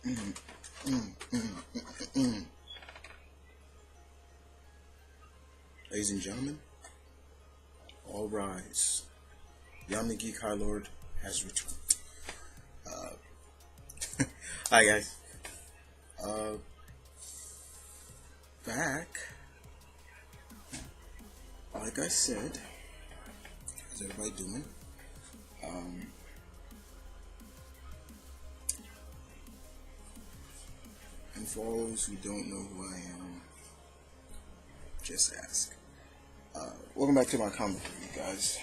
Mm, mm, mm, mm. Ladies and gentlemen, all rise. Yam the Geek High Lord has returned. Hi guys. Uh, Back. Like I said, how's everybody doing? Um, and for all those who don't know who I am, just ask. Welcome back to my comic review, guys.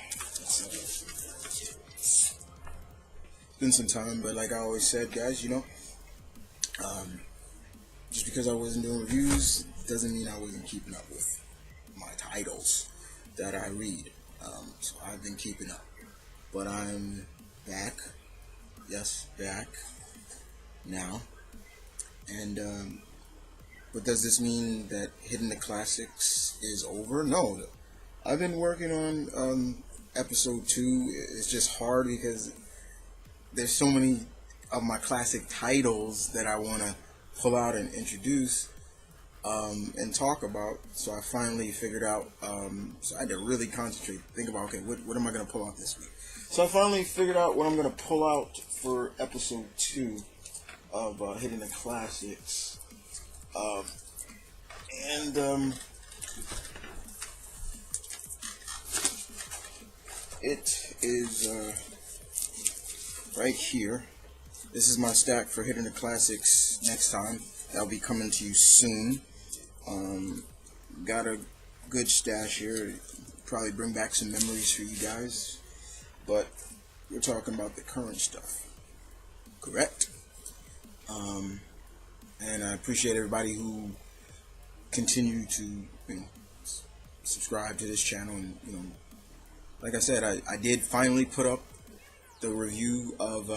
It's been some time, but like I always said, guys, just because I wasn't doing reviews doesn't mean I wasn't keeping up with my titles that I read. So I've been keeping up, but I'm back. Yes, back now. And but does this mean that hitting the classics is over? No, I've been working on episode 2. It's just hard because there's so many of my classic titles that I want to pull out and introduce and talk about. So I finally figured out, so I had to really concentrate, think about, okay, what am I going to pull out this week? So I finally figured out what I'm going to pull out for episode 2 of Hitting the Classics. It is right here. This is my stack for Hitting the Classics next time. That'll be coming to you soon. Got a good stash here. Probably bring back some memories for you guys. But we're talking about the current stuff. Correct? And I appreciate everybody who continue to subscribe to this channel. And like I said, I did finally put up the review of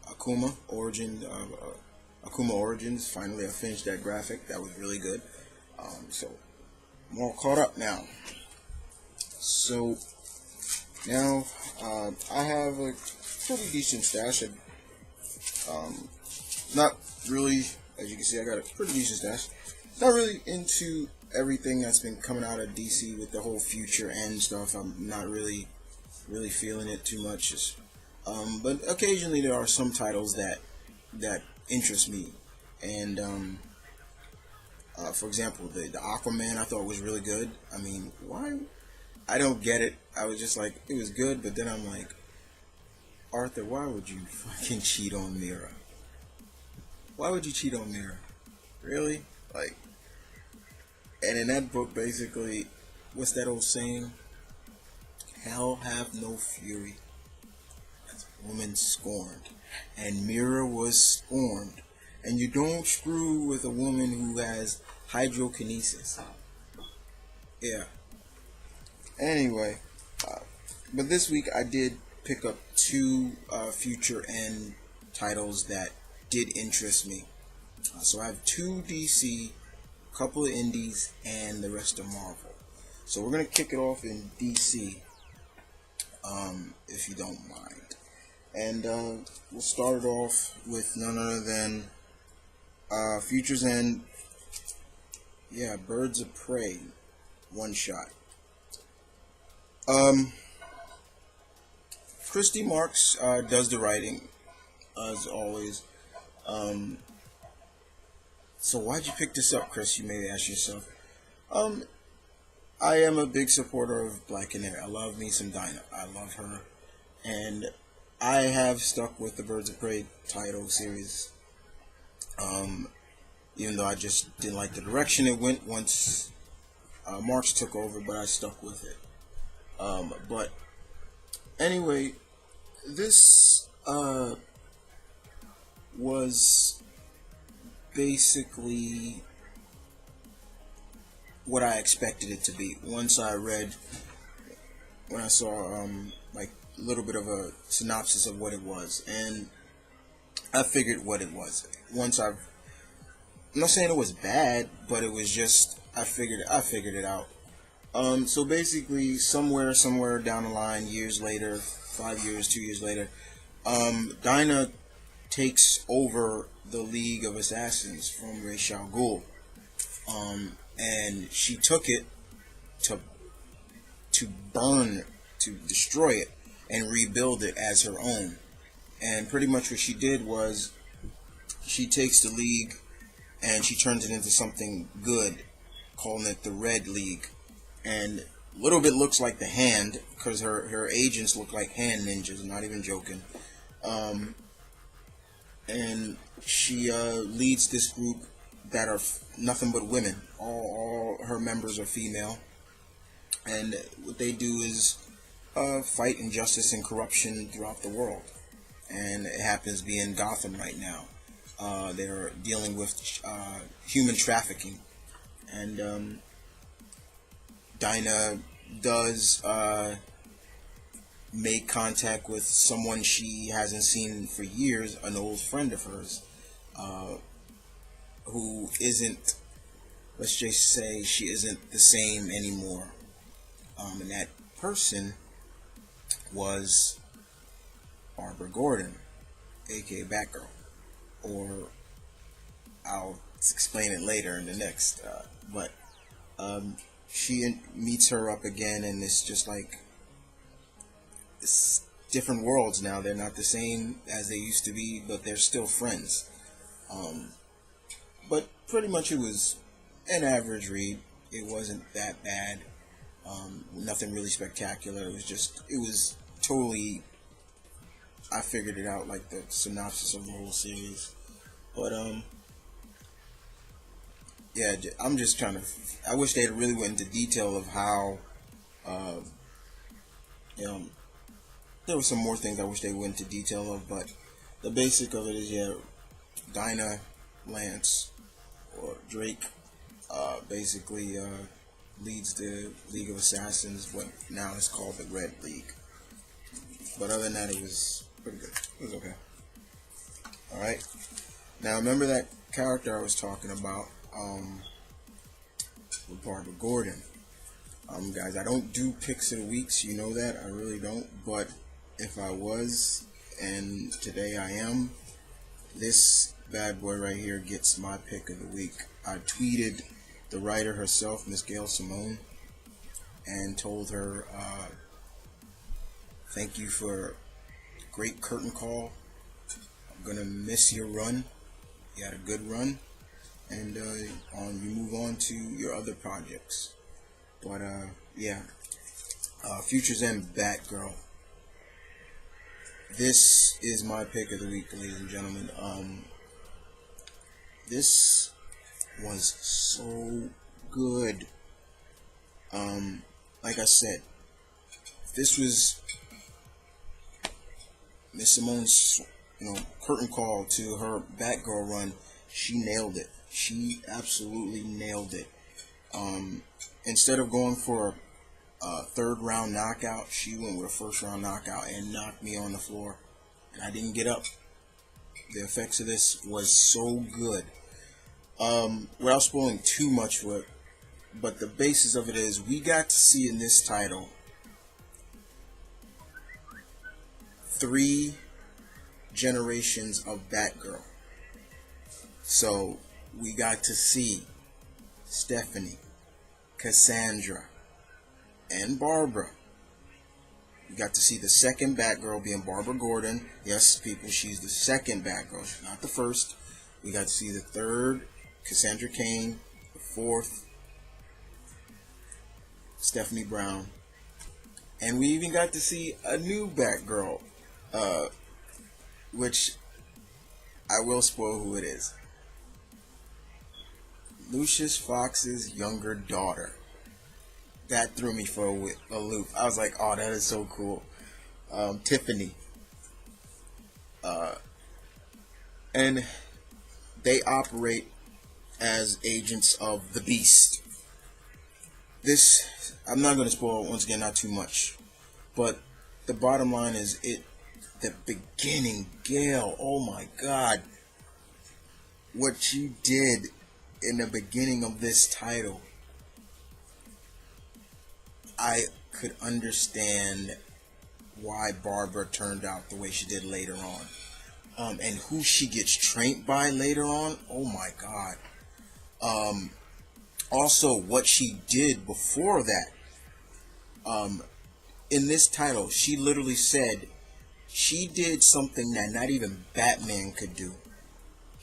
Akuma Origins. Finally, I finished that graphic. That was really good. So I'm all caught up now. So now I have a pretty decent stash. Not really, as you can see, I got a pretty decent stash. Not really into everything that's been coming out of DC with the whole Future End stuff. I'm not really feeling it too much. But occasionally there are some titles that interest me. And for example, the Aquaman I thought was really good. I mean, why? I don't get it. I was just like, it was good, but then I'm like, Arthur, why would you fucking cheat on Mira? Why would you cheat on Mira? Really? Like, and in that book, basically, what's that old saying? Hell have no fury. That's a woman scorned. And Mira was scorned. And you don't screw with a woman who has hydrokinesis. Yeah. Anyway, but this week I did pick up 2 Future End titles that did interest me. So I have 2 DC, a couple of indies, and the rest of Marvel. So we're going to kick it off in DC, if you don't mind. And we'll start it off with none other than Future's End, Birds of Prey, one shot. Christy Marks does the writing, as always. So why'd you pick this up, Chris? You may ask yourself. I am a big supporter of Black Canary. I love me some Dinah. I love her. And I have stuck with the Birds of Prey title series. Even though I just didn't like the direction it went once Marks took over, but I stuck with it. But anyway, this was basically what I expected it to be. When I saw like a little bit of a synopsis of what it was, and I figured what it was. I'm not saying it was bad, but it was just I figured it out. So basically, somewhere down the line, years later, 5 years, 2 years later, Dinah takes over the League of Assassins from Ra's al Ghul, and she took it to burn, to destroy it, and rebuild it as her own. And pretty much what she did was she takes the League and she turns it into something good, calling it the Red League. And a little bit looks like the Hand, because her agents look like hand ninjas, I'm not even joking. And she leads this group that are nothing but women. All her members are female. And what they do is fight injustice and corruption throughout the world. And it happens to be in Gotham right now. They're dealing with human trafficking. And Dinah does make contact with someone she hasn't seen for years, an old friend of hers, who isn't, let's just say, she isn't the same anymore. And that person was Barbara Gordon, aka Batgirl, or I'll explain it later in the next. But she meets her up again, and it's just like it's different worlds now. They're not the same as they used to be, but they're still friends. But pretty much it was an average read. It wasn't that bad. Nothing really spectacular. It was totally, I figured it out like the synopsis of the whole series. But yeah, I'm just trying to, I wish they had really went into detail of how, there were some more things I wish they went into detail of, but the basic of it is, yeah, Dinah Lance, or Drake, basically leads the League of Assassins, what now is called the Red League. But other than that, it was pretty good. It was okay. Alright. Now, remember that character I was talking about, with Barbara Gordon. Guys, I don't do picks of the weeks, you know that, I really don't, but if I was, and today I am, this bad boy right here gets my pick of the week. I tweeted the writer herself, Miss Gail Simone, and told her, thank you for a great curtain call. I'm gonna miss your run. You had a good run, and you move on to your other projects. But yeah, Future's End Batgirl. This is my pick of the week, ladies and gentlemen. This was so good. Like I said, this was Miss Simone's, curtain call to her Batgirl run. She nailed it. She absolutely nailed it. Instead of going for a third round knockout, she went with a first round knockout and knocked me on the floor, and I didn't get up. The effects of this was so good. Without spoiling too much for it, but the basis of it is we got to see in this title 3 generations of Batgirl. So we got to see Stephanie, Cassandra, and Barbara. We got to see the second Batgirl being Barbara Gordon. Yes, people, she's the second Batgirl, she's not the first. We got to see the third, Cassandra Cain, the fourth, Stephanie Brown, and we even got to see a new Batgirl, which I will spoil who it is. Lucius Fox's younger daughter. That threw me for a loop. I was like, oh, that is so cool. Tiffany. And they operate as agents of the Beast. This, I'm not going to spoil, once again, not too much. But the bottom line is, the beginning, Gail, oh my God. What you did in the beginning of this title, I could understand why Barbara turned out the way she did later and who she gets trained by later on. Oh my god. Also, what she did before that. In this title, she literally said she did something that not even Batman could do.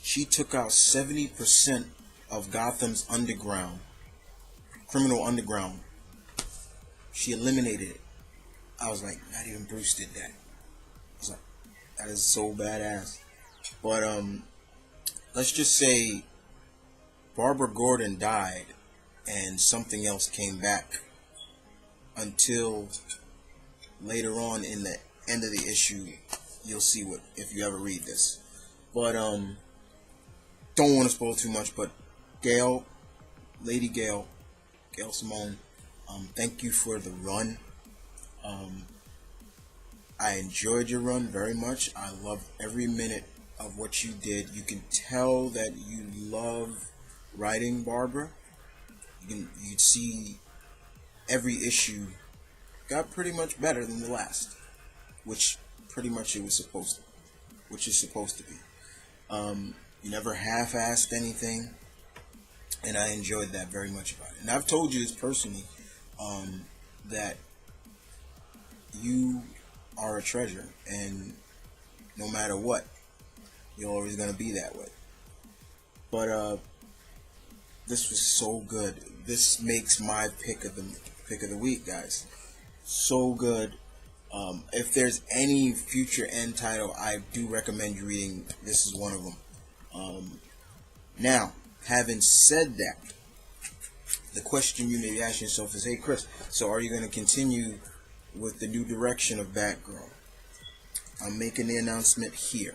She took out 70% of Gotham's underground, criminal underground. She eliminated it. I was like, not even Bruce did that. I was like, that is so badass. But let's just say Barbara Gordon died and something else came back until later on in the end of the issue. You'll see what if you ever read this. But don't want to spoil too much. But Gail, Lady Gail Simone, thank you for the run. I enjoyed your run very much. I loved every minute of what you did. You can tell that you love writing Barbara. You can see every issue got pretty much better than the last, which pretty much it was supposed to, which is supposed to be. You never half-assed anything, and I enjoyed that very much about it. And I've told you this personally, that you are a treasure, and no matter what, you're always gonna be that way. But this was so good. This makes my pick of the week, guys. So good. If there's any future end title, I do recommend you reading. This is one of them. Now, having said that, the question you may be asking yourself is, hey Chris, so are you going to continue with the new direction of Batgirl? I'm making the announcement here.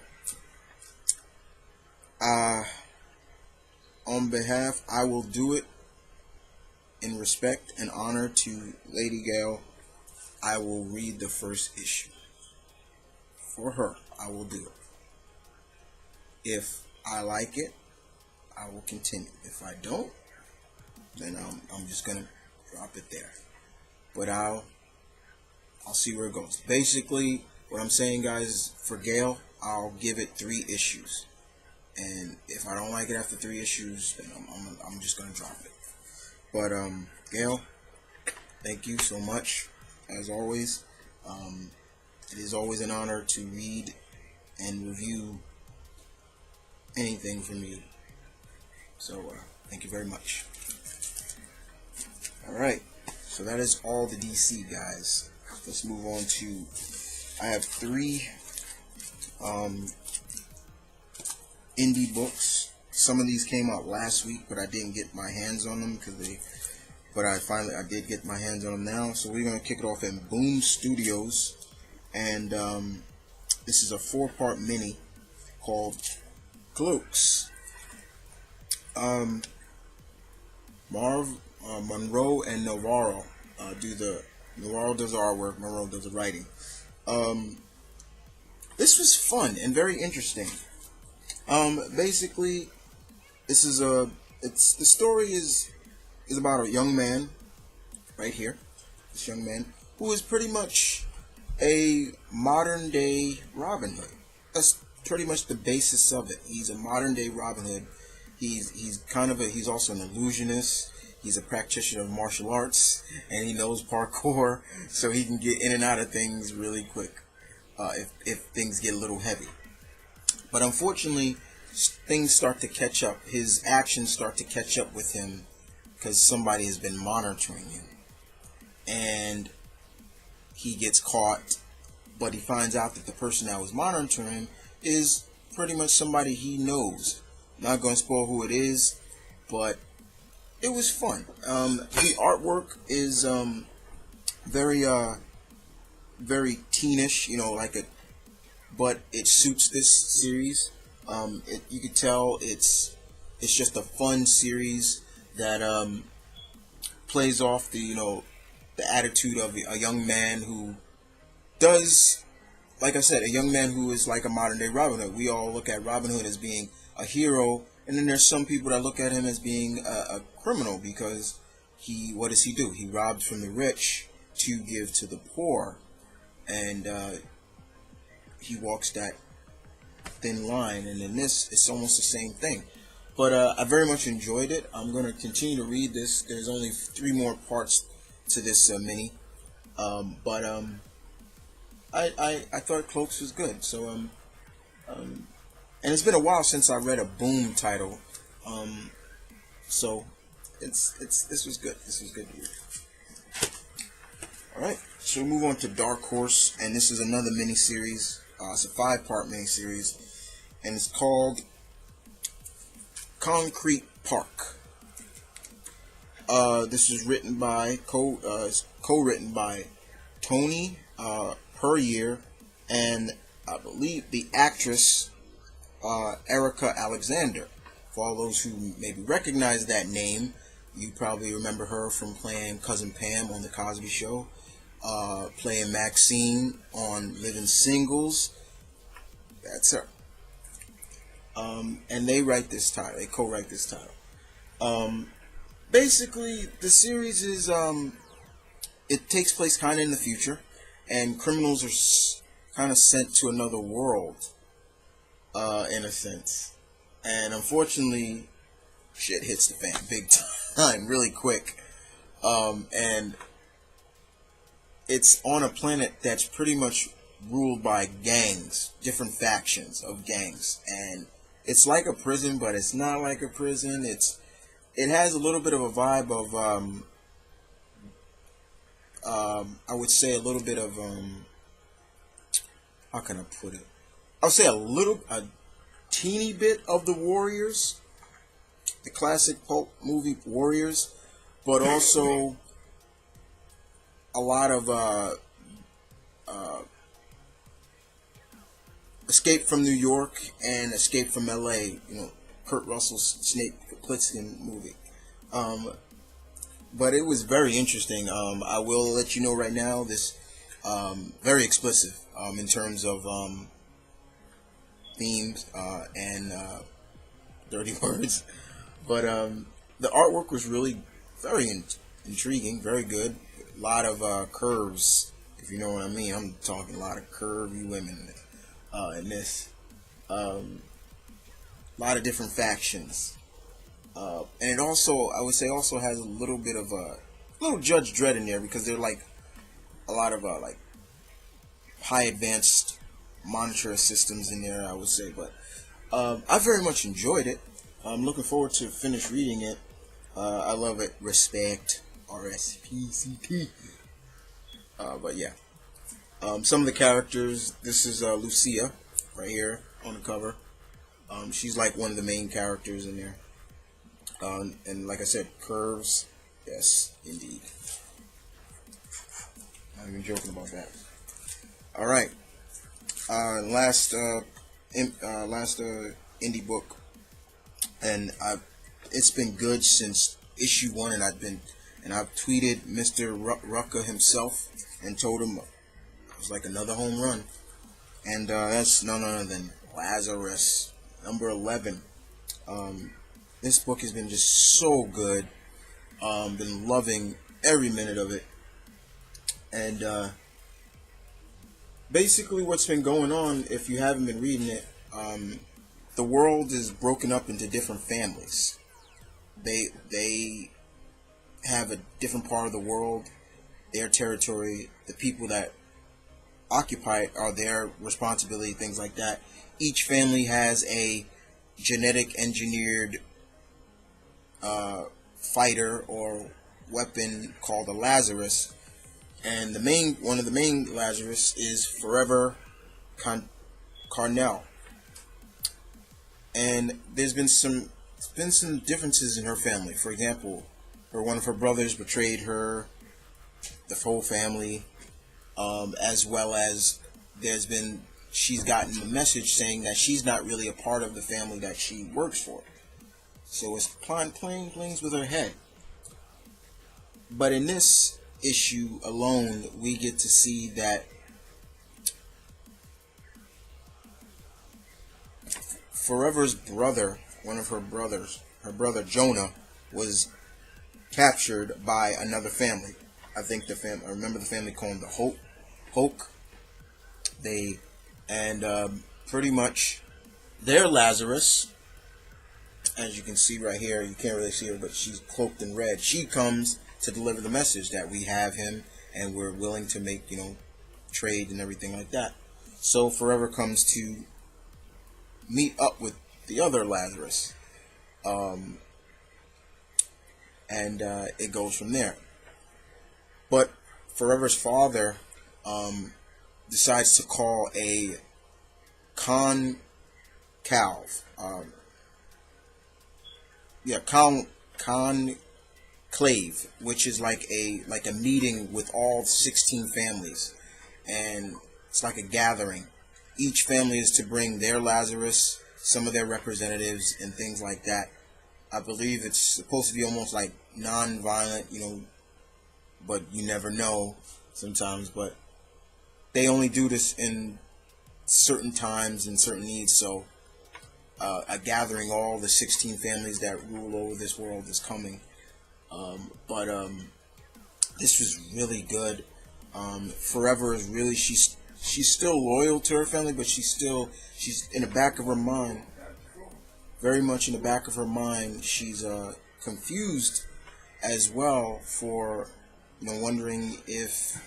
On behalf, I will do it in respect and honor to Lady Gail. I will read the first issue. For her, I will do it. If I like it, I will continue. If I don't, then I'm just gonna drop it there. But I'll see where it goes. Basically, what I'm saying, guys, for Gail, I'll give it 3 issues. And if I don't like it after 3 issues, then I'm just gonna drop it. But Gail, thank you so much. As always, it is always an honor to read and review anything from you. So thank you very much. Alright, so that is all the DC, guys. Let's move on to, I have 3 indie books. Some of these came out last week, but I didn't get my hands on them but I did get my hands on them now. So we're gonna kick it off in Boom Studios, and this is a 4-part mini called Cloaks. Monroe and Noir Noir does the artwork, Monroe does the writing. This was fun and very interesting. Basically, the story is about a young man, right here. This young man who is pretty much a modern day Robin Hood. That's pretty much the basis of it. He's a modern day Robin Hood. He's also an illusionist. He's a practitioner of martial arts, and he knows parkour, so he can get in and out of things really quick if things get a little heavy. But unfortunately, things start to catch up. His actions start to catch up with him because somebody has been monitoring him, and he gets caught. But he finds out that the person that was monitoring him is pretty much somebody he knows. Not going to spoil who it is, but it was fun. The artwork is very teenish, but it suits this series. You could tell it's just a fun series that plays off the attitude of a young man who does, like I said, a young man who is like a modern day Robin Hood. We all look at Robin Hood as being a hero, and then there's some people that look at him as being a criminal because what does he do? He robs from the rich to give to the poor, and he walks that thin line, and in this, it's almost the same thing. But I very much enjoyed it. I'm going to continue to read this. There's only 3 more parts to this mini, but I thought Cloaks was good. So and it's been a while since I read a Boom title, so this was good. This was good to read. All right, so we move on to Dark Horse, and this is another miniseries. It's a 5-part miniseries, and it's called Concrete Park. This is written by co-written by Tony Puryear and I believe the actress Erica Alexander. For all those who maybe recognize that name, you probably remember her from playing Cousin Pam on The Cosby Show, playing Maxine on Living Singles. That's her. And they write this title. They co-write this title. Basically, the series is it takes place kind of in the future, and criminals are kind of sent to another world, in a sense. And unfortunately, shit hits the fan big time, really quick. And it's on a planet that's pretty much ruled by gangs, different factions of gangs, and it's like a prison, but it's not like a prison. It has a little bit of a vibe of I would say a little bit of how can I put it? I would say a teeny bit of the Warriors, the classic pulp movie Warriors, but also a lot of Escape from New York and Escape from LA, Kurt Russell's Snake Plissken movie. But it was very interesting. I will let you know right now, this very explicit in terms of themes and dirty words. But the artwork was really very intriguing, very good. A lot of curves, if you know what I mean. I'm talking a lot of curvy women in this. A lot of different factions. And it also, I would say, also has a little bit of a little Judge Dredd in there, because they're like a lot of like high advanced monitor systems in there, I would say. But I very much enjoyed it. I'm looking forward to finish reading it. I love it. Respect. RSPCT. But yeah. Some of the characters, this is Lucia right here on the cover. She's like one of the main characters in there. And like I said, curves, yes, indeed. Not even joking about that. All right, last indie book, and it's been good since issue 1, and I've tweeted Mr. Rucka himself and told him it was like another home run, and that's none other than Lazarus, number 11. This book has been just so good. Been loving every minute of it. And basically what's been going on, if you haven't been reading it, the world is broken up into different families. They have a different part of the world, their territory, the people that occupy it are their responsibility, things like that. Each family has a genetic engineered fighter or weapon called a Lazarus, and one of the main Lazarus is Forever Carnell. And there's been some differences in her family. For example, one of her brothers betrayed her, the whole family, as well as she's gotten a message saying that she's not really a part of the family that she works for. So it's playing things with her head. But in this issue alone, we get to see that Forever's brother, one of her brothers, her brother Jonah, was captured by another family. I remember the family called them the Hoke. Pretty much Their Lazarus, as you can see right here, you can't really see her, but she's cloaked in red. She comes to deliver the message that we have him and we're willing to make, trade and everything like that. So Forever comes to meet up with the other Lazarus, and it goes from there. But Forever's father decides to call a conclave, conclave, which is like a meeting with all 16 families, and it's like a gathering. Each family is to bring their Lazarus, some of their representatives, and things like that. I believe it's supposed to be almost like non-violent, but you never know sometimes. But they only do this in certain times and certain needs. So a gathering, all the 16 families that rule over this world is coming. But this was really good. Forever is really, she's still loyal to her family, but she's in the back of her mind, very much in the back of her mind, she's confused as well, for wondering if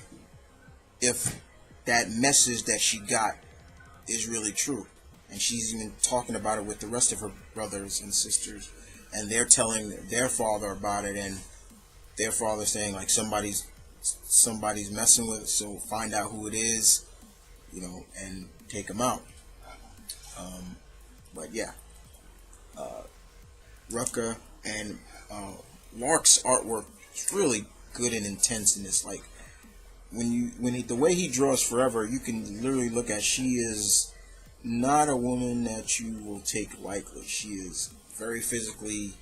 that message that she got is really true. And she's even talking about it with the rest of her brothers and sisters, and they're telling their father about it, and their father saying like somebody's messing with it, so find out who it is, and take them out. But yeah, Rucka and Lark's artwork is really good and intense in this. Like the way he draws Forever, you can literally look at. She is not a woman that you will take lightly. She is very physically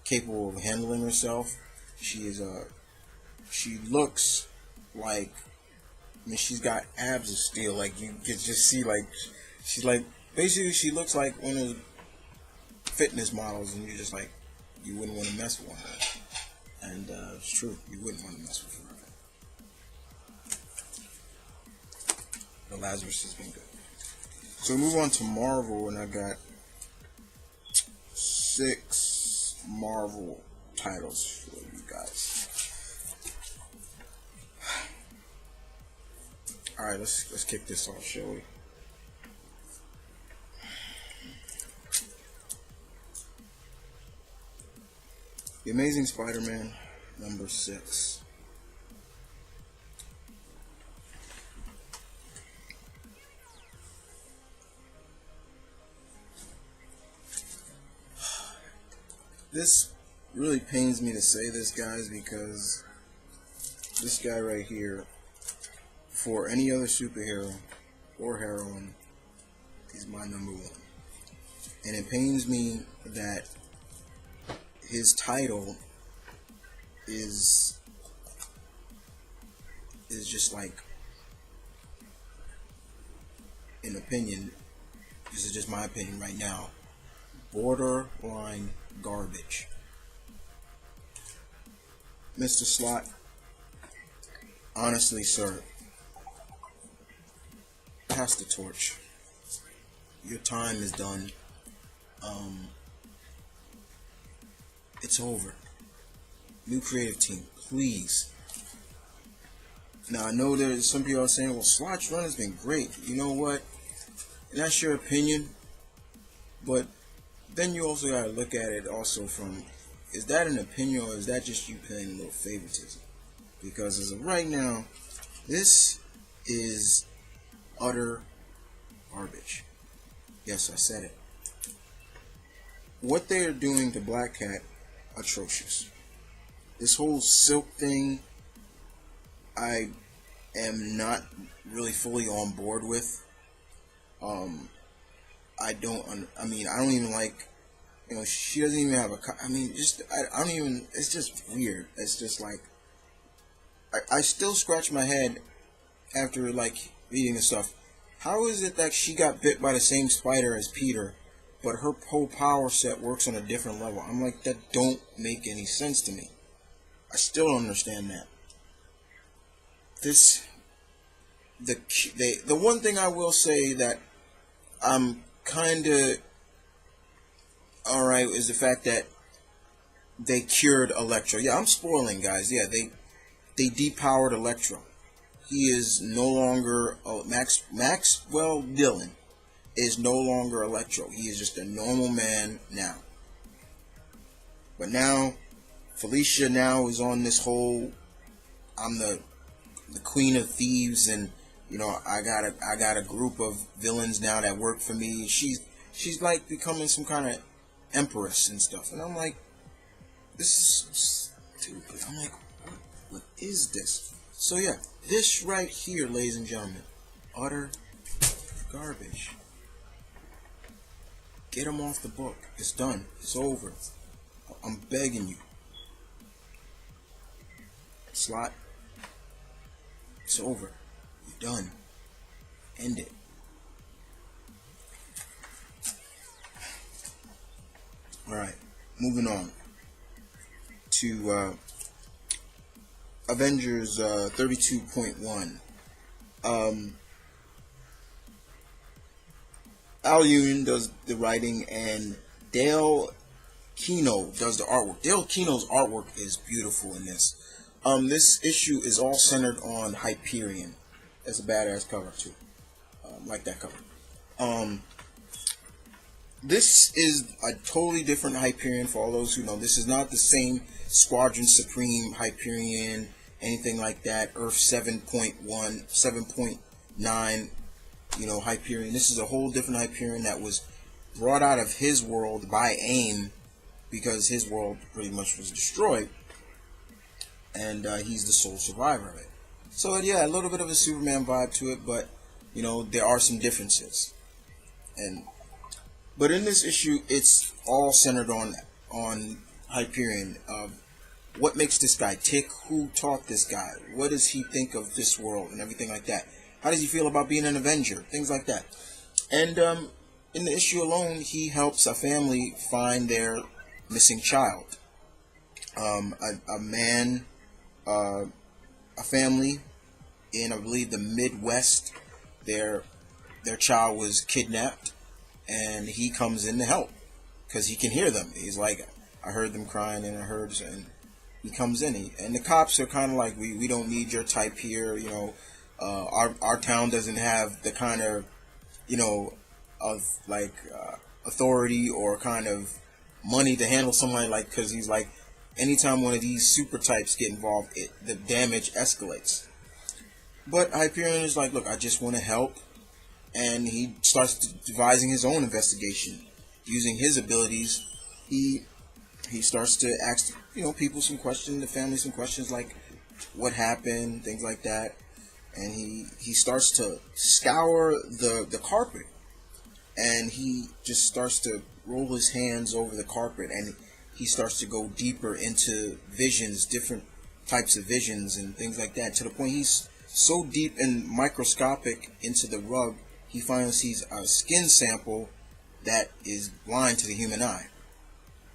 capable of handling herself. She looks like, she's got abs of steel. Like you can just see, like she's like, basically she looks like one of the fitness models, and you're just like, you wouldn't want to mess with her. And it's true, you wouldn't want to mess with her. The Lazarus has been good. So we move on to Marvel, and I got 6 Marvel titles for you guys. Alright, let's kick this off, shall we? The Amazing Spider-Man number 6. This really pains me to say this, guys, because this guy right here, for any other superhero or heroine, is my number 1. And it pains me that his title is just like, in opinion, this is just my opinion right now, borderline garbage. Mr. Slott, honestly, sir, pass the torch. Your time is done. It's over. New creative team, please. Now, I know there's some people are saying, well, Slott's run has been great. You know what? And that's your opinion. But then you also got to look at it also from, is that an opinion, or is that just you playing a little favoritism? Because as of right now, this is utter garbage. Yes, I said it. What they are doing to Black Cat, atrocious. This whole Silk thing, I am not really fully on board with. I don't even like, she doesn't even have I don't even, it's just weird. It's just like, I still scratch my head after like reading this stuff. How is it that she got bit by the same spider as Peter, but her whole power set works on a different level? I'm like, that don't make any sense to me. I still don't understand that. The one thing I will say that I'm kind of alright is the fact that they cured Electro. Yeah, I'm spoiling, guys. Yeah, they depowered Electro. He is no longer Maxwell Dillon is no longer Electro. He is just a normal man now. But now Felicia now is on this whole I'm the queen of thieves, and I got a group of villains now that work for me. She's like becoming some kind of empress and stuff, and I'm like, this is stupid. I'm like, what is this? So yeah, this right here, ladies and gentlemen, utter garbage. Get him off the book. It's done. It's over. I'm begging you. Slot. It's over. You're done. End it. Alright. Moving on to Avengers 32.1. Al Union does the writing and Dale Kino does the artwork. Dale Kino's artwork is beautiful in this. This issue is all centered on Hyperion. That's a badass cover too. Like that cover. This is a totally different Hyperion for all those who know. This is not the same Squadron Supreme Hyperion, anything like that. Earth 7.1, 7.9, Hyperion. This is a whole different Hyperion that was brought out of his world by AIM because his world pretty much was destroyed. And he's the sole survivor of it. So yeah, a little bit of a Superman vibe to it, but there are some differences. But in this issue, it's all centered on Hyperion. What makes this guy tick? Who taught this guy? What does he think of this world and everything like that? How does he feel about being an Avenger? Things like that. And in the issue alone, he helps a family find their missing child. A man, a family in, I believe, the Midwest. Their child was kidnapped, and he comes in to help because he can hear them. He's like, I heard them crying, and and he comes in, and the cops are kind of like, we don't need your type here. Our town doesn't have the kind of of like authority or kind of money to handle somebody like, because he's like, anytime one of these super types get involved, the damage escalates. But Hyperion is like, look, I just want to help. And he starts devising his own investigation. Using his abilities, he starts to ask, people some questions, the family some questions like, what happened, things like that. And he starts to scour the carpet. And he just starts to roll his hands over the carpet, and he starts to go deeper into visions, different types of visions and things like that, to the point he's so deep and microscopic into the rug, he finally sees a skin sample that is blind to the human eye.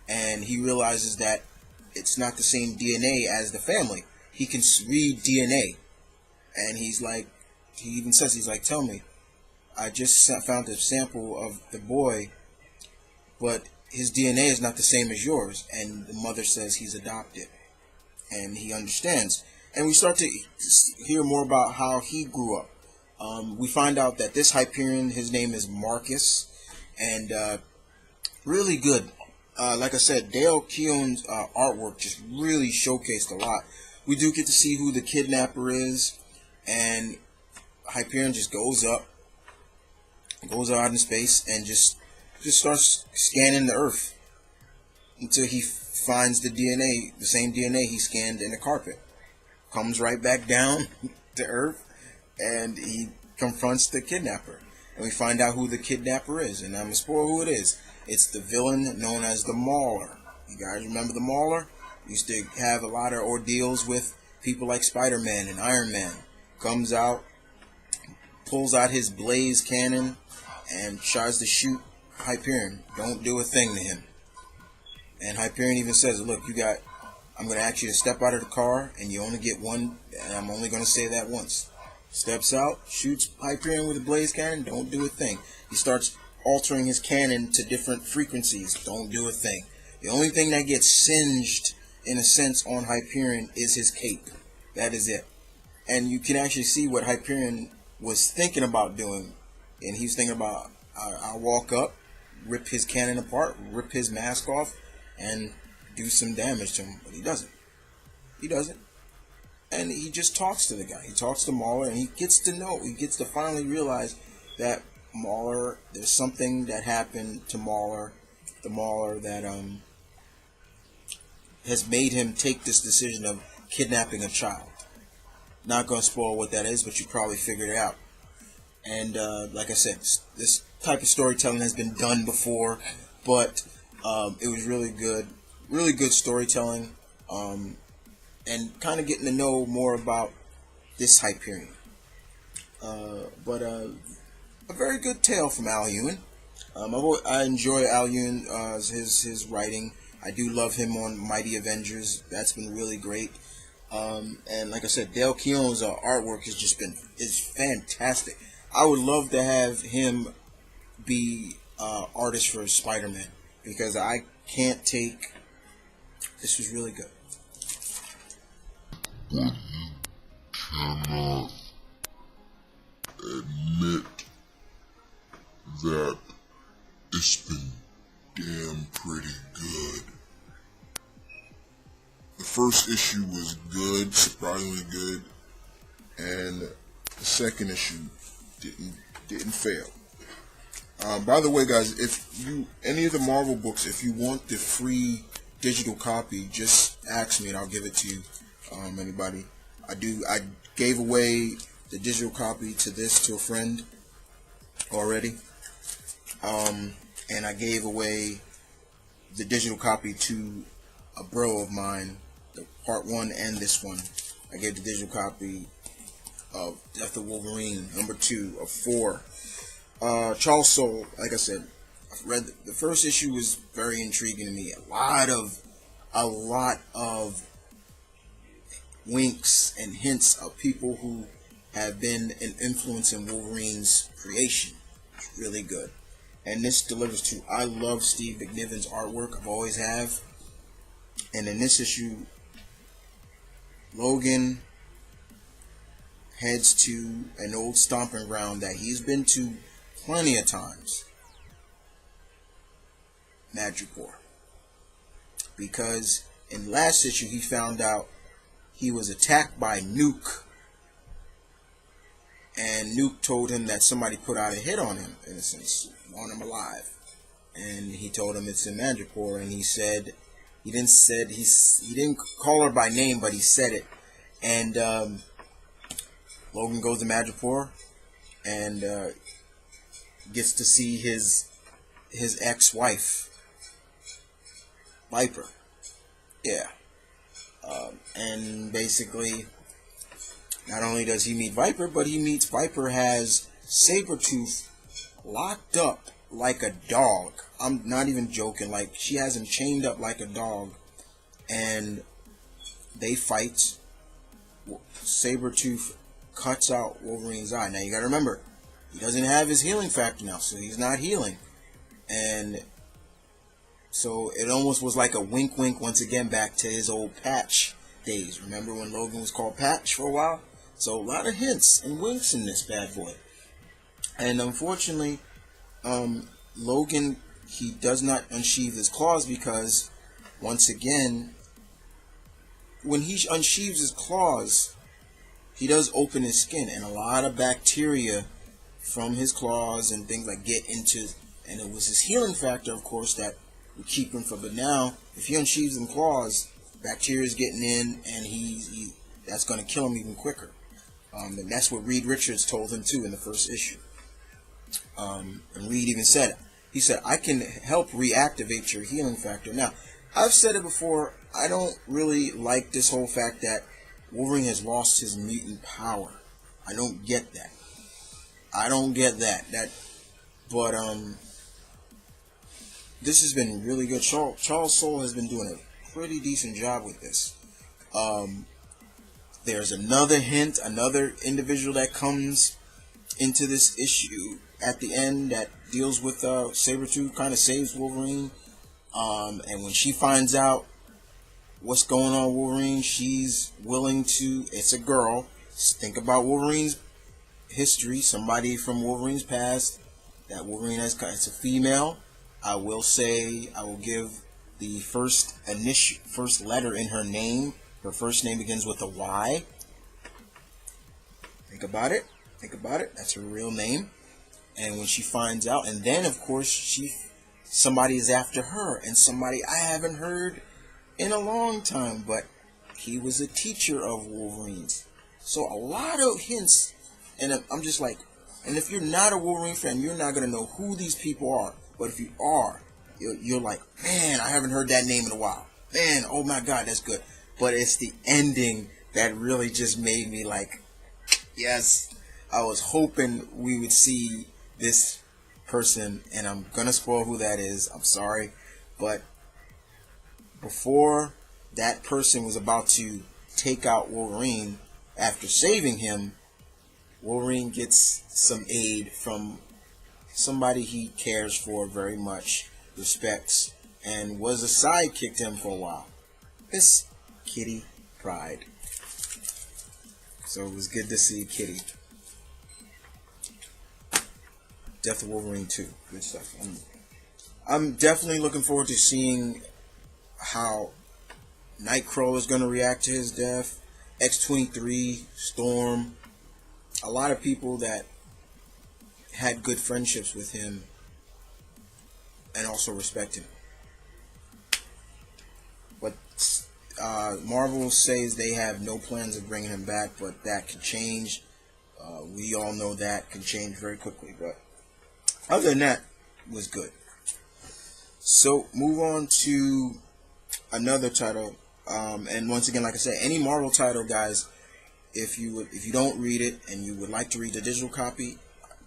And he realizes that it's not the same DNA as the family. He can read DNA. And he's like, he even says, he's like, tell me, I just found a sample of the boy, but his DNA is not the same as yours. And the mother says he's adopted. And he understands. And we start to hear more about how he grew up. We find out that this Hyperion, his name is Marcus. And really good. Like I said, Dale Keown's artwork just really showcased a lot. We do get to see who the kidnapper is. And Hyperion just goes out in space and just starts scanning the Earth until he finds the DNA, the same DNA he scanned in the carpet. Comes right back down to Earth, and he confronts the kidnapper. And we find out who the kidnapper is. And I'm going to spoil who it is. It's the villain known as the Mauler. You guys remember the Mauler? Used to have a lot of ordeals with people like Spider-Man and Iron Man. Comes out, pulls out his blaze cannon, and tries to shoot Hyperion. Don't do a thing to him. And Hyperion even says, look, I'm going to ask you to step out of the car, and you only get one, and I'm only going to say that once. Steps out, shoots Hyperion with a blaze cannon, don't do a thing. He starts altering his canon to different frequencies. Don't do a thing. The only thing that gets singed, in a sense, on Hyperion is his cape. That is it. And you can actually see what Hyperion was thinking about doing. And he was thinking about, I'll walk up, rip his cannon apart, rip his mask off, and do some damage to him. But he doesn't. He doesn't. And he just talks to the guy. He talks to Mauler, and he gets to finally realize that Mauler, there's something that happened to Mauler, the Mauler that has made him take this decision of kidnapping a child. Not going to spoil what that is, but you probably figured it out. And like I said, this type of storytelling has been done before, but it was really good storytelling, and kind of getting to know more about this Hyperion. But a very good tale from Al Ewing. I enjoy Al Ewing, his writing. I do love him on Mighty Avengers. That's been really great. And like I said, Dale Keown's artwork is fantastic. I would love to have him be artist for Spider-Man, because I can't take. This was really good. But you cannot admit that it's been damn pretty good. The first issue was good, surprisingly good, and the second issue didn't fail. By the way, guys, if you any of the Marvel books, if you want the free digital copy, just ask me and I'll give it to you. Anybody, I gave away the digital copy to a friend already, and I gave away the digital copy to a bro of mine, the part 1 and this one. I gave the digital copy of Death of Wolverine, number 2 of 4. Charles Soule, like I said, I read the first issue, was very intriguing to me. A lot of winks and hints of people who have been an influence in Wolverine's creation. It's really good. And this delivers too. I love Steve McNiven's artwork. I've always have. And in this issue, Logan heads to an old stomping ground that he's been to plenty of times. Madripoor. Because in last issue he found out he was attacked by Nuke. And Nuke told him that somebody put out a hit on him, in a sense, on him alive. And he told him it's in Madripoor, and he said, he didn't call her by name, but he said it. And Logan goes to Madripoor and gets to see his ex-wife, Viper. Yeah. And basically, not only does he meet Viper, but he meets Viper has Sabretooth locked up like a dog. I'm not even joking. Like, she has him chained up like a dog. And they fight. Sabretooth cuts out Wolverine's eye. Now, you gotta remember, he doesn't have his healing factor now, so he's not healing. And so it almost was like a wink once again back to his old Patch days. Remember when Logan was called Patch for a while? So a lot of hints and winks in this bad boy. And unfortunately, Logan, he does not unsheathe his claws because, once again, when he unsheathes his claws, he does open his skin, and a lot of bacteria from his claws and things like get into, and it was his healing factor, of course, that would keep him from. But now, if he unsheathes them claws, bacteria is getting in, and that's going to kill him even quicker. And that's what Reed Richards told him too in the first issue. And Reed even said it. He said, "I can help reactivate your healing factor." Now, I've said it before. I don't really like this whole fact that Wolverine has lost his mutant power. I don't get that. But this has been really good. Charles Soule has been doing a pretty decent job with this. There's another hint, another individual that comes into this issue at the end that deals with Sabretooth, kind of saves Wolverine. And when she finds out what's going on with Wolverine, she's willing to. It's a girl. Just think about Wolverine's history. Somebody from Wolverine's past that Wolverine has. It's a female. I will say, I will give the first letter in her name. Her first name begins with a Y. Think about it. Think about it. That's her real name. And when she finds out, and then of course somebody is after her, and somebody I haven't heard in a long time, but he was a teacher of Wolverine's. So a lot of hints, and I'm just like, and if you're not a Wolverine fan, you're not gonna know who these people are. But if you are, you're like, man, I haven't heard that name in a while. Man, oh my God, that's good. But it's the ending that really just made me like, yes, I was hoping we would see this person, and I'm gonna spoil who that is. I'm sorry, but before that person was about to take out Wolverine after saving him, Wolverine gets some aid from somebody he cares for very much, respects, and was a sidekick to him for a while. Miss Kitty Pryde. So it was good to see Kitty. Death of Wolverine 2. Good stuff. I'm definitely looking forward to seeing how Nightcrawler is going to react to his death. X-23, Storm. A lot of people that had good friendships with him and also respected him. But Marvel says they have no plans of bringing him back, but that can change. We all know that can change very quickly, but other than that, it was good. So move on to another title, and once again, like I said, any Marvel title, guys, if you don't read it and you would like to read the digital copy,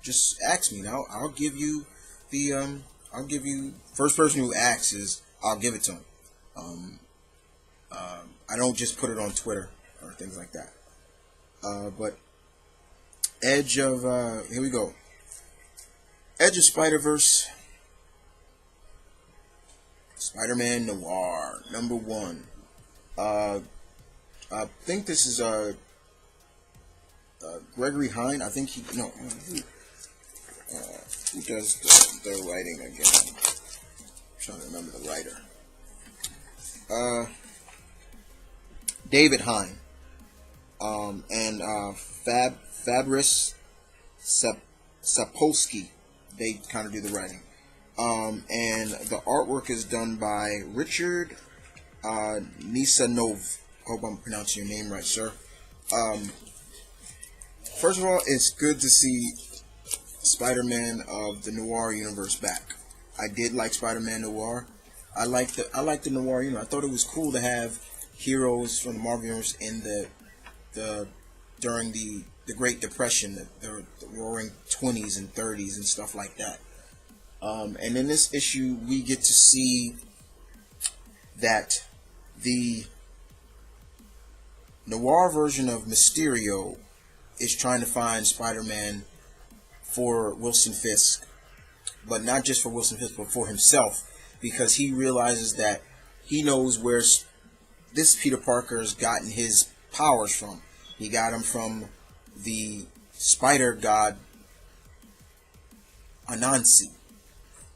just ask me. Now I'll give you the first person who asks is I'll give it to him. I don't just put it on Twitter or things like that. But Edge of here we go. Edge of Spider-Verse, Spider-Man Noir, #1. I think this is Gregory Hine. I think who does the writing again? I'm trying to remember the writer. David Hine. And Fabrice Sapolsky. They kind of do the writing. And the artwork is done by Richard Nisanov. Hope I'm pronouncing your name right, sir. First of all, it's good to see Spider-Man of the Noir universe back. I did like Spider-Man Noir. I liked the Noir universe. I thought it was cool to have heroes from the Marvel universe in the during the Great Depression, the Roaring 20s and 30s and stuff like that. And in this issue, we get to see that the Noir version of Mysterio is trying to find Spider-Man for Wilson Fisk, but not just for Wilson Fisk, but for himself, because he realizes that he knows where this Peter Parker has gotten his powers from. He got them from the spider god Anansi,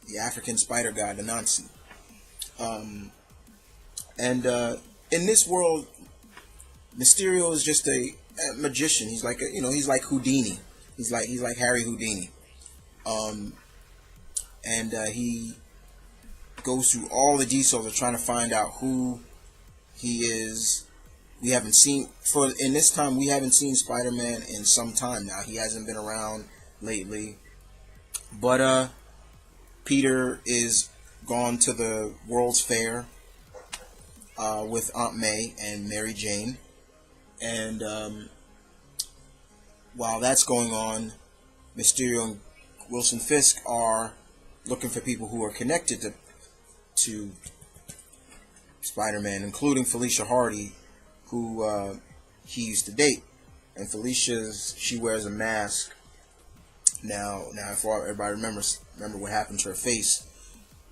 the African spider god Anansi. In this world, Mysterio is just a magician. He's like he's like Houdini. He's like Harry Houdini. He goes through all the details of trying to find out who he is. We haven't seen in this time. We haven't seen Spider-Man in some time now. He hasn't been around lately. But Peter is gone to the World's Fair with Aunt May and Mary Jane, and while that's going on, Mysterio and Wilson Fisk are looking for people who are connected to Spider-Man, including Felicia Hardy, who he used to date. And she wears a mask, Now, if everybody remember what happened to her face,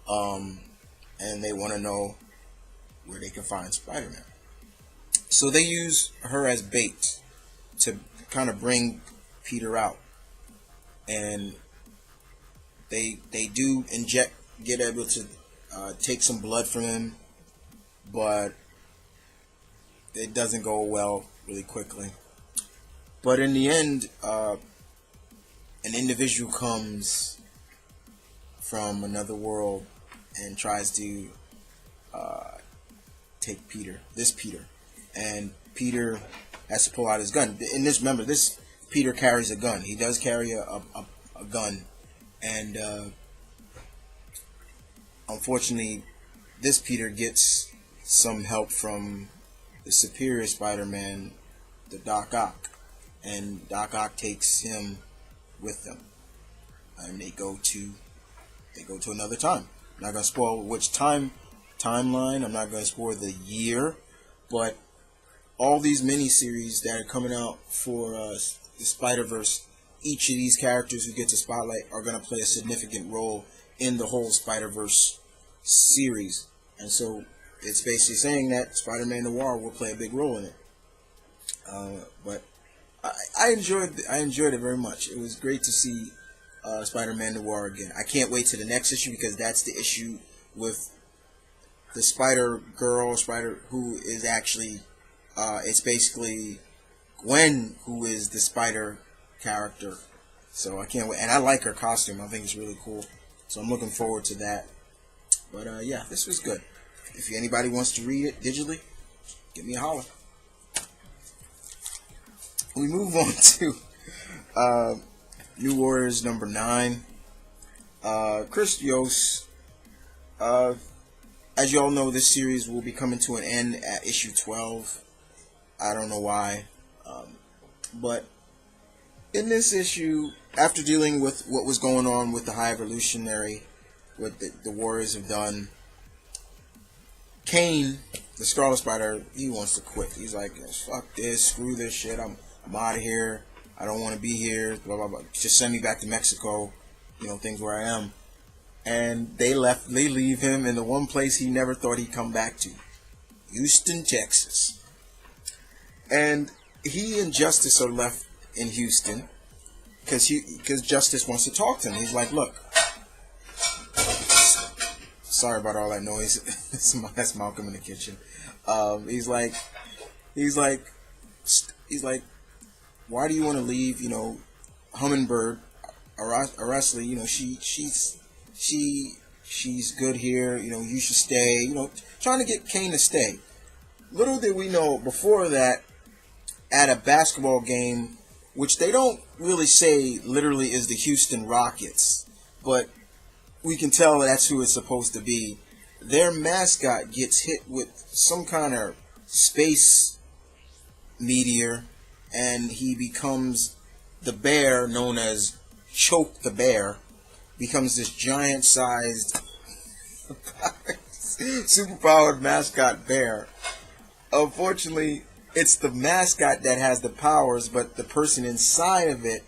and they want to know where they can find Spider-Man. So they use her as bait to kind of bring Peter out, and they do get able to take some blood from him, but it doesn't go well really quickly. But in the end, an individual comes from another world and tries to take this Peter, and Peter has to pull out his gun. In this Peter carries a gun. He does carry a gun, and unfortunately, this Peter gets some help from the superior Spider-Man, the Doc Ock, and Doc Ock takes him with them, and they go to another time. I'm not gonna spoil which timeline. I'm not gonna spoil the year, but all these miniseries that are coming out for the Spider-Verse, each of these characters who gets a spotlight are gonna play a significant role in the whole Spider-Verse series, and so it's basically saying that Spider-Man Noir will play a big role in it. But I enjoyed it very much. It was great to see Spider-Man Noir again. I can't wait to the next issue, because that's the issue with the Spider-Girl, who is actually it's basically Gwen, who is the Spider character. So I can't wait, and I like her costume. I think it's really cool. So I'm looking forward to that. But yeah, this was good. If anybody wants to read it digitally, give me a holler. We move on to New Warriors number 9. Chris Yost. As you all know, this series will be coming to an end at issue 12. I don't know why. But in this issue, after dealing with what was going on with the High Evolutionary, what the Warriors have done, Kane, the Scarlet Spider, he wants to quit. He's like, fuck this, screw this shit, I'm out of here, I don't want to be here, blah, blah, blah. Just send me back to Mexico, things where I am. And they leave him in the one place he never thought he'd come back to, Houston, Texas. And he and Justice are left in Houston because Justice wants to talk to him. He's like, look, sorry about all that noise. That's Malcolm in the kitchen. He's like, why do you want to leave? Hummingbird, Arrestley, she's good here. You should stay. Trying to get Kane to stay. Little did we know before that, at a basketball game, which they don't really say literally is the Houston Rockets, but we can tell that's who it's supposed to be. Their mascot gets hit with some kind of space meteor, and he becomes the bear known as Choke the Bear, becomes this giant-sized, superpowered mascot bear. Unfortunately, it's the mascot that has the powers, but the person inside of it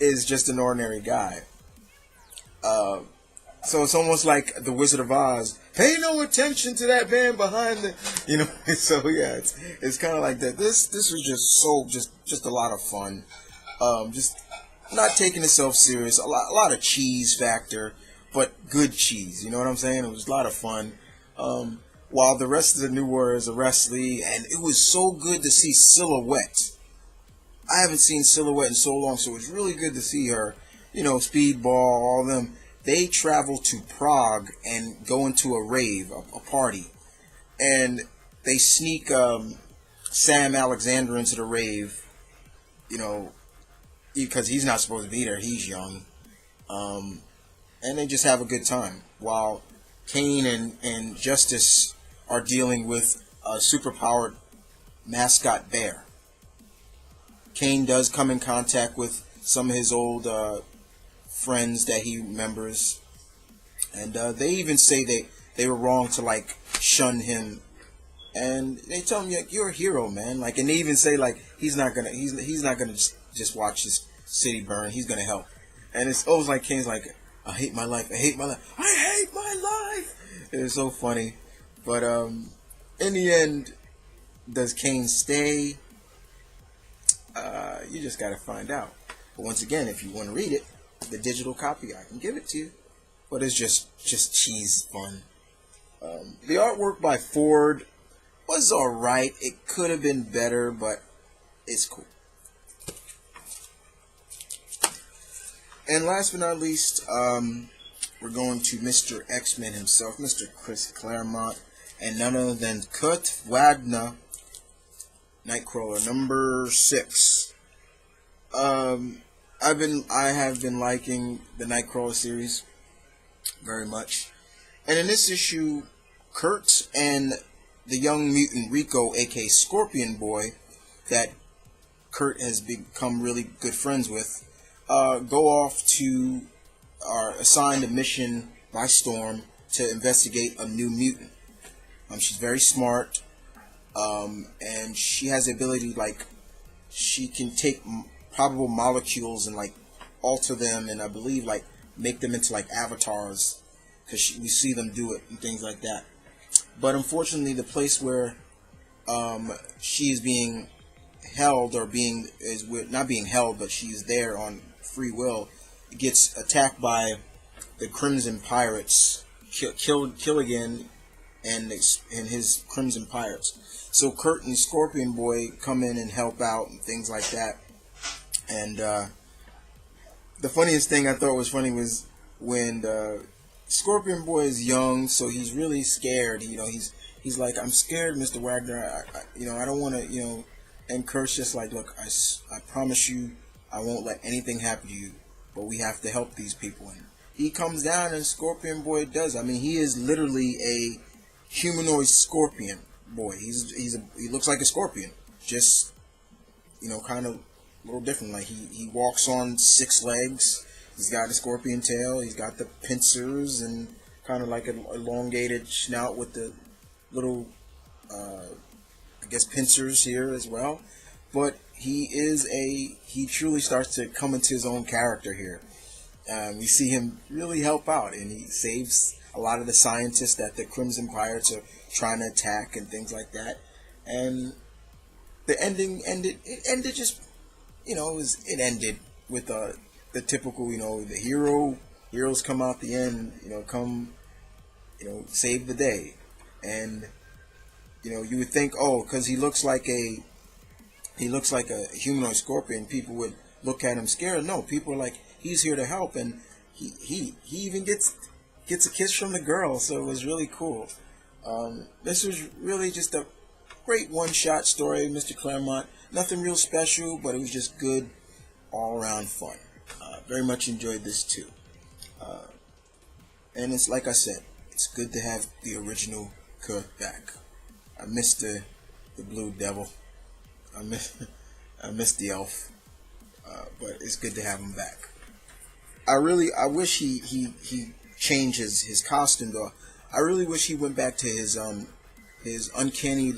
is just an ordinary guy. So it's almost like the Wizard of Oz. Pay no attention to that man behind the, So yeah, it's kind of like that. This was just a lot of fun. Just not taking itself serious. A lot of cheese factor, but good cheese. You know what I'm saying? It was a lot of fun. While the rest of the New Warriors are wrestling, and it was so good to see Silhouette. I haven't seen Silhouette in so long, so it was really good to see her. Speedball, all them. They travel to Prague and go into a rave, a party. And they sneak Sam Alexander into the rave, because he's not supposed to be there. He's young. And they just have a good time. While Kane and Justice are dealing with a superpowered mascot bear. Kane does come in contact with some of his old friends that he remembers, and they even say they were wrong to shun him, and they tell him, you're a hero, man. And they even say he's not gonna just watch city burn, he's gonna help. And it's always like Kane's like, I hate my life, I hate my life, I hate my life. It's so funny. But in the end, does Kane stay? You just gotta find out. But once again, if you want to read it, the digital copy, I can give it to you. But it's just cheese fun. The artwork by Ford was alright. It could have been better, but it's cool. And last but not least, we're going to Mr. X-Men himself, Mr. Chris Claremont, and none other than Kurt Wagner, Nightcrawler number 6. I have been liking the Nightcrawler series very much, and in this issue, Kurt and the young mutant Rico, aka Scorpion Boy, that Kurt has become really good friends with, go off to are assigned a mission by Storm to investigate a new mutant. She's very smart, and she has the ability, like, she can take probable molecules and, like, alter them, and I believe, like, make them into, like, avatars, because we see them do it and things like that. But unfortunately, the place where she is being held, or not being held, but she's there on free will, gets attacked by the Crimson Pirates, Killigan and his Crimson Pirates. So Kurt and Scorpion Boy come in and help out and things like that. And the funniest thing I thought was funny was when Scorpion Boy is young, so he's really scared. He's like, I'm scared, Mr. Wagner. I don't want to, And Kurt's just like, look, I promise you, I won't let anything happen to you, but we have to help these people. And he comes down, and Scorpion Boy does. I mean, he is literally a humanoid scorpion boy. He looks like a scorpion, just kind of a little different. Like he walks on 6 legs. He's got a scorpion tail. He's got the pincers and kind of like an elongated snout with the little, pincers here as well. But he truly starts to come into his own character here. We see him really help out, and he saves a lot of the scientists that the Crimson Pirates are trying to attack and things like that. And the ending ended with the typical, the heroes come out the end, save the day. And you would think, because he looks like a humanoid scorpion, people would look at him scared. No, people are like, he's here to help, and he even gets a kiss from the girl, so it was really cool. This was really just a great one-shot story, Mr. Claremont. Nothing real special, but it was just good, all-around fun. Very much enjoyed this too. And it's like I said, it's good to have the original Kurt back. I missed the Blue Devil. I missed the Elf. But it's good to have him back. I wish he changed his costume though. I really wish he went back to his uncanny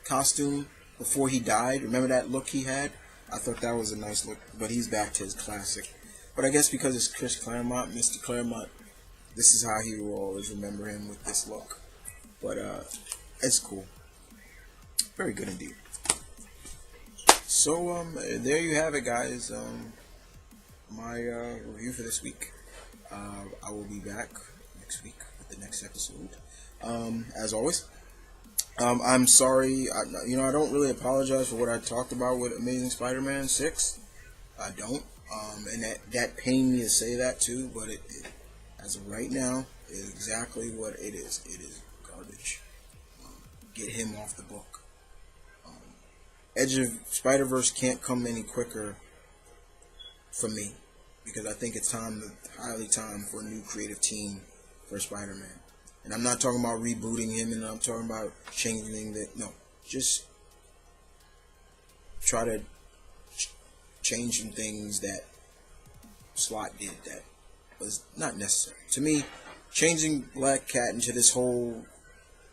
costume before he died. Remember that look he had? I thought that was a nice look, but he's back to his classic. But I guess because it's Chris Claremont, Mr. Claremont, this is how he will always remember him, with this look. But it's cool. Very good indeed. So there you have it, guys. My review for this week. I will be back next week with the next episode. As always, I'm sorry. I don't really apologize for what I talked about with Amazing Spider-Man 6. I don't. And that pained me to say that too. But it as of right now, is exactly what it is. It is garbage. Get him off the book. Edge of Spider-Verse can't come any quicker for me, because I think it's highly time for a new creative team for Spider-Man. And I'm not talking about rebooting him, and I'm talking about changing just try to change some things that Slott did that was not necessary. To me, changing Black Cat into this whole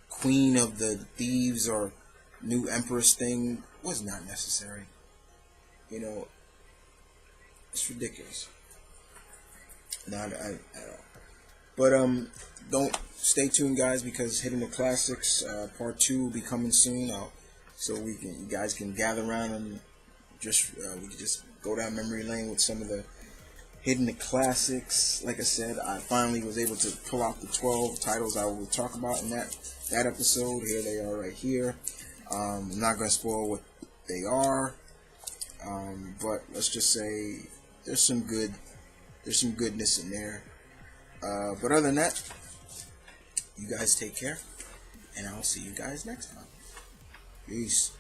Queen of the Thieves or new Empress thing was not necessary. You know, it's ridiculous. Not at all. But don't stay tuned, guys, because Hitting the Classics Part 2 will be coming soon. So you guys can gather around and just we can just go down memory lane with some of the Hitting the Classics. Like I said, I finally was able to pull out the 12 titles I will talk about in that episode. Here they are, right here. I'm not going to spoil what they are, but let's just say there's some goodness in there. But other than that, you guys take care, and I'll see you guys next time. Peace.